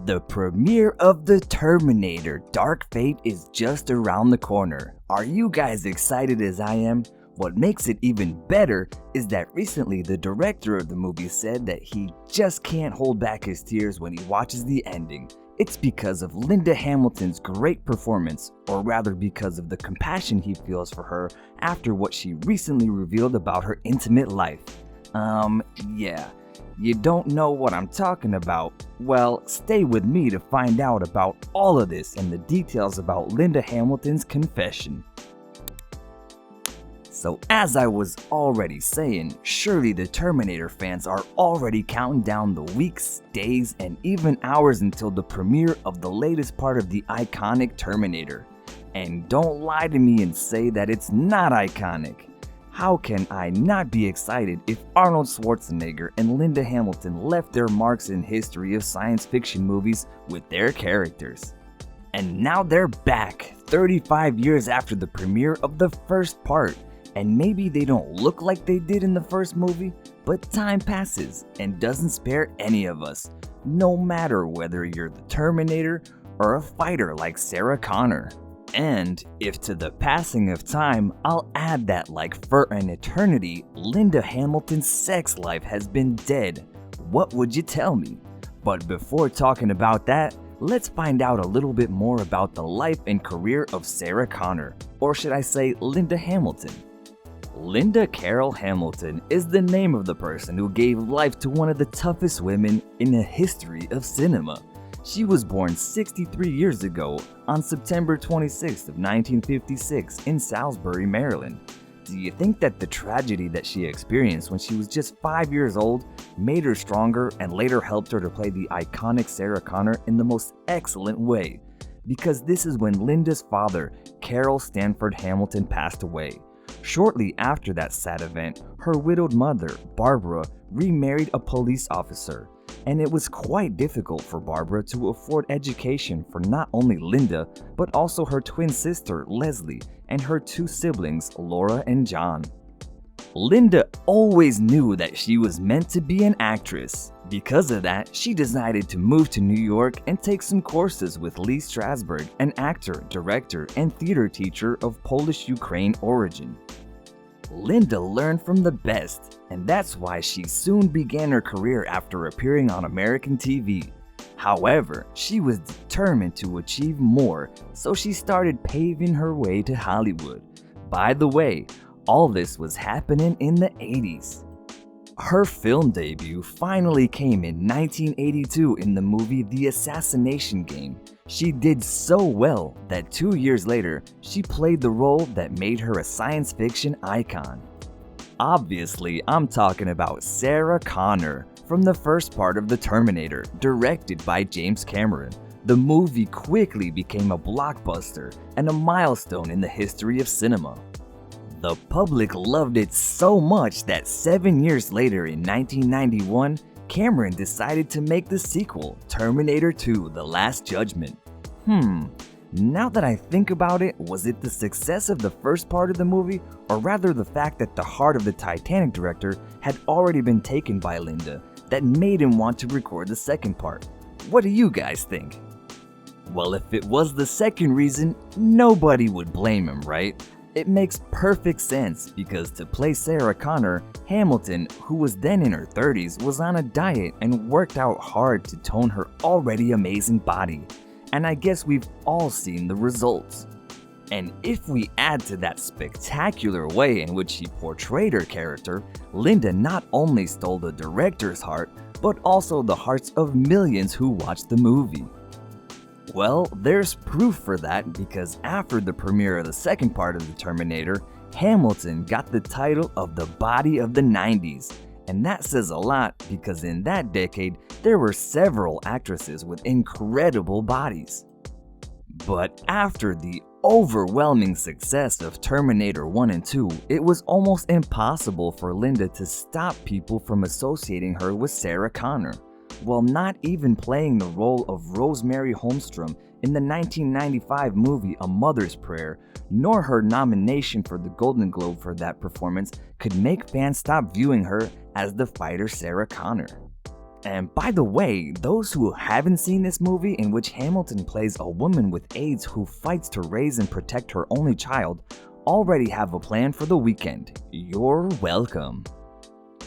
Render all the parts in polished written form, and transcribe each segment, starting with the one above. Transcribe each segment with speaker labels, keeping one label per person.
Speaker 1: The premiere of The Terminator Dark Fate is just around the corner. Are you guys excited as I am? What makes it even better is that recently the director of the movie said that he just can't hold back his tears when he watches the ending. It's because of Linda Hamilton's great performance, or rather because of the compassion he feels for her after what she recently revealed about her intimate life. Yeah. You don't know what I'm talking about? Well, stay with me to find out about all of this and the details about Linda Hamilton's confession. So as I was already saying, surely the Terminator fans are already counting down the weeks, days, and even hours until the premiere of the latest part of the iconic Terminator. And don't lie to me and say that it's not iconic. How can I not be excited if Arnold Schwarzenegger and Linda Hamilton left their marks in history of science fiction movies with their characters? And now they're back, 35 years after the premiere of the first part. And maybe they don't look like they did in the first movie, but time passes and doesn't spare any of us, no matter whether you're the Terminator or a fighter like Sarah Connor. And if to the passing of time, I'll add that like for an eternity, Linda Hamilton's sex life has been dead, what would you tell me? But before talking about that, let's find out a little bit more about the life and career of Sarah Connor, or should I say Linda Hamilton. Linda Carol Hamilton is the name of the person who gave life to one of the toughest women in the history of cinema. She was born 63 years ago on September 26th of 1956 in Salisbury, Maryland. Do you think that the tragedy that she experienced when she was just 5 years old made her stronger and later helped her to play the iconic Sarah Connor in the most excellent way? Because this is when Linda's father, Carol Stanford Hamilton, passed away. Shortly after that sad event, her widowed mother, Barbara, remarried a police officer. And it was quite difficult for Barbara to afford education for not only Linda, but also her twin sister, Leslie, and her two siblings, Laura and John. Linda always knew that she was meant to be an actress. Because of that, she decided to move to New York and take some courses with Lee Strasberg, an actor, director, and theater teacher of Polish-Ukraine origin. Linda learned from the best, and that's why she soon began her career after appearing on American TV. However, she was determined to achieve more, so she started paving her way to Hollywood. By the way, all this was happening in the 80s. Her film debut finally came in 1982 in the movie The Assassination Game. She did so well that 2 years later, she played the role that made her a science fiction icon. Obviously, I'm talking about Sarah Connor from the first part of The Terminator, directed by James Cameron. The movie quickly became a blockbuster and a milestone in the history of cinema. The public loved it so much that 7 years later in 1991, Cameron decided to make the sequel, Terminator 2: The Last Judgment. Now that I think about it, was it the success of the first part of the movie, or rather the fact that the heart of the Titanic director had already been taken by Linda that made him want to record the second part? What do you guys think? Well, if it was the second reason, nobody would blame him, right? It makes perfect sense because to play Sarah Connor, Hamilton, who was then in her 30s, was on a diet and worked out hard to tone her already amazing body. And I guess we've all seen the results. And if we add to that spectacular way in which she portrayed her character, Linda not only stole the director's heart, but also the hearts of millions who watched the movie. Well, there's proof for that because after the premiere of the second part of The Terminator, Hamilton got the title of the Body of the 90s. And that says a lot because in that decade, there were several actresses with incredible bodies. But after the overwhelming success of Terminator 1 and 2, it was almost impossible for Linda to stop people from associating her with Sarah Connor. While not even playing the role of Rosemary Holmstrom in the 1995 movie A Mother's Prayer, nor her nomination for the Golden Globe for that performance could make fans stop viewing her as the fighter Sarah Connor. And by the way, those who haven't seen this movie in which Hamilton plays a woman with AIDS who fights to raise and protect her only child already have a plan for the weekend. You're welcome.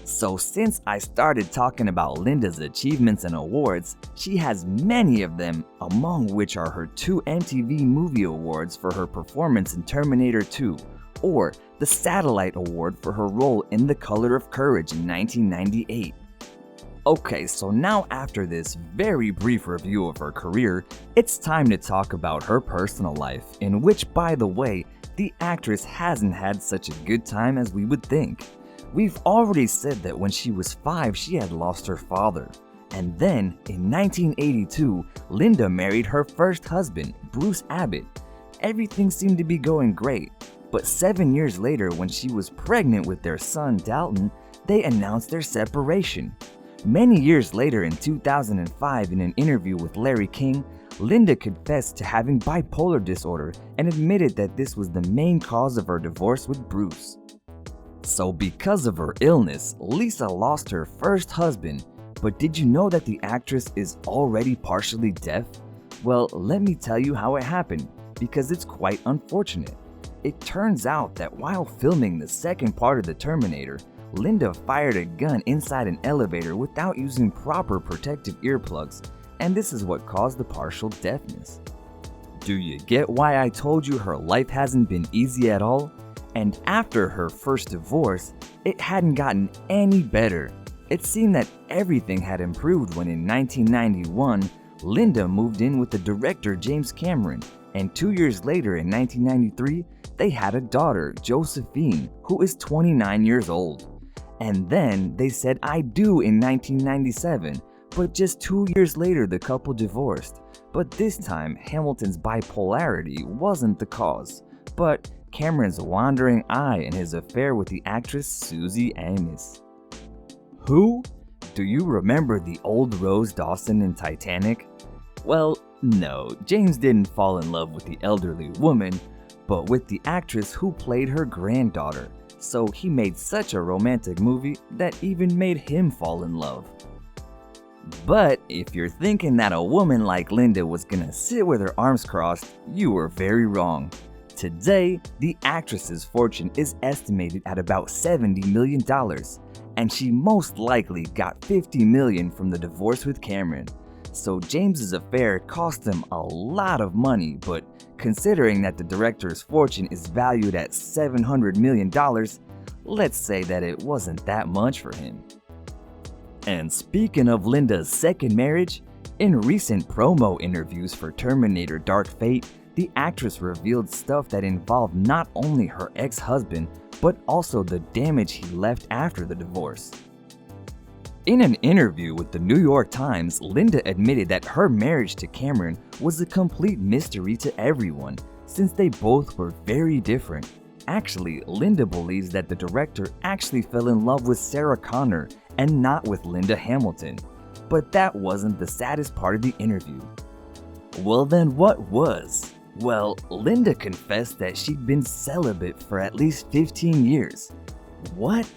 Speaker 1: So since I started talking about Linda's achievements and awards, she has many of them, among which are her 2 MTV Movie Awards for her performance in Terminator 2, or the Satellite Award for her role in The Color of Courage in 1998. Okay, so now after this very brief review of her career, it's time to talk about her personal life, in which, by the way, the actress hasn't had such a good time as we would think. We've already said that when she was 5, she had lost her father. And then, in 1982, Linda married her first husband, Bruce Abbott. Everything seemed to be going great, but 7 years later, when she was pregnant with their son, Dalton, they announced their separation. Many years later, in 2005, in an interview with Larry King, Linda confessed to having bipolar disorder and admitted that this was the main cause of her divorce with Bruce. So because of her illness, Lisa lost her first husband, but did you know that the actress is already partially deaf? Well, let me tell you how it happened, because it's quite unfortunate. It turns out that while filming the second part of The Terminator, Linda fired a gun inside an elevator without using proper protective earplugs, and this is what caused the partial deafness. Do you get why I told you her life hasn't been easy at all? And after her first divorce, it hadn't gotten any better. It seemed that everything had improved when in 1991, Linda moved in with the director James Cameron, and 2 years later in 1993, they had a daughter, Josephine, who is 29 years old. And then they said I do in 1997, but just 2 years later the couple divorced. But this time, Hamilton's bipolarity wasn't the cause, but Cameron's wandering eye and his affair with the actress Susie Amis. Who? Do you remember the old Rose Dawson in Titanic? Well, no, James didn't fall in love with the elderly woman, but with the actress who played her granddaughter, so he made such a romantic movie that even made him fall in love. But if you're thinking that a woman like Linda was gonna sit with her arms crossed, you were very wrong. Today, the actress's fortune is estimated at about $70 million, and she most likely got $50 million from the divorce with Cameron. So James's affair cost him a lot of money, but considering that the director's fortune is valued at $700 million, let's say that it wasn't that much for him. And speaking of Linda's second marriage, in recent promo interviews for Terminator Dark Fate, the actress revealed stuff that involved not only her ex-husband, but also the damage he left after the divorce. In an interview with the New York Times, Linda admitted that her marriage to Cameron was a complete mystery to everyone, since they both were very different. Actually, Linda believes that the director actually fell in love with Sarah Connor and not with Linda Hamilton. But that wasn't the saddest part of the interview. Well then, what was? Well, Linda confessed that she'd been celibate for at least 15 years. What?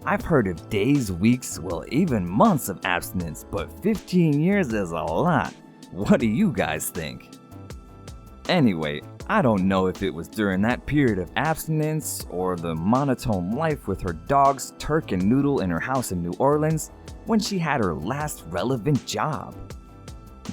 Speaker 1: I've heard of days, weeks, well even months of abstinence, but 15 years is a lot. What do you guys think? Anyway, I don't know if it was during that period of abstinence or the monotone life with her dogs Turk and Noodle in her house in New Orleans when she had her last relevant job.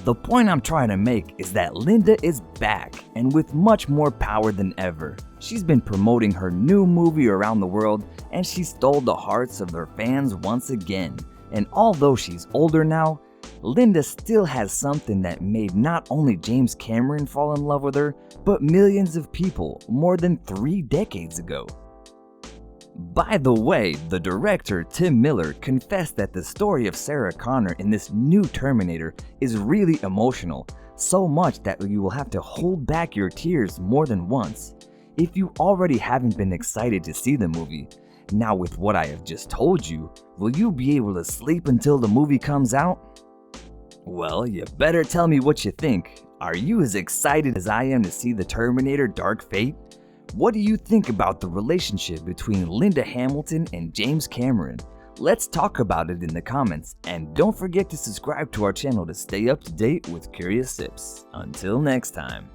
Speaker 1: The point I'm trying to make is that Linda is back and with much more power than ever. She's been promoting her new movie around the world and she stole the hearts of her fans once again. And although she's older now, Linda still has something that made not only James Cameron fall in love with her, but millions of people more than 3 decades ago. By the way, the director Tim Miller confessed that the story of Sarah Connor in this new Terminator is really emotional, so much that you will have to hold back your tears more than once. If you already haven't been excited to see the movie, now with what I have just told you, will you be able to sleep until the movie comes out? Well, you better tell me what you think. Are you as excited as I am to see The Terminator Dark Fate? What do you think about the relationship between Linda Hamilton and James Cameron? Let's talk about it in the comments, and don't forget to subscribe to our channel to stay up to date with Curious Sips. Until next time.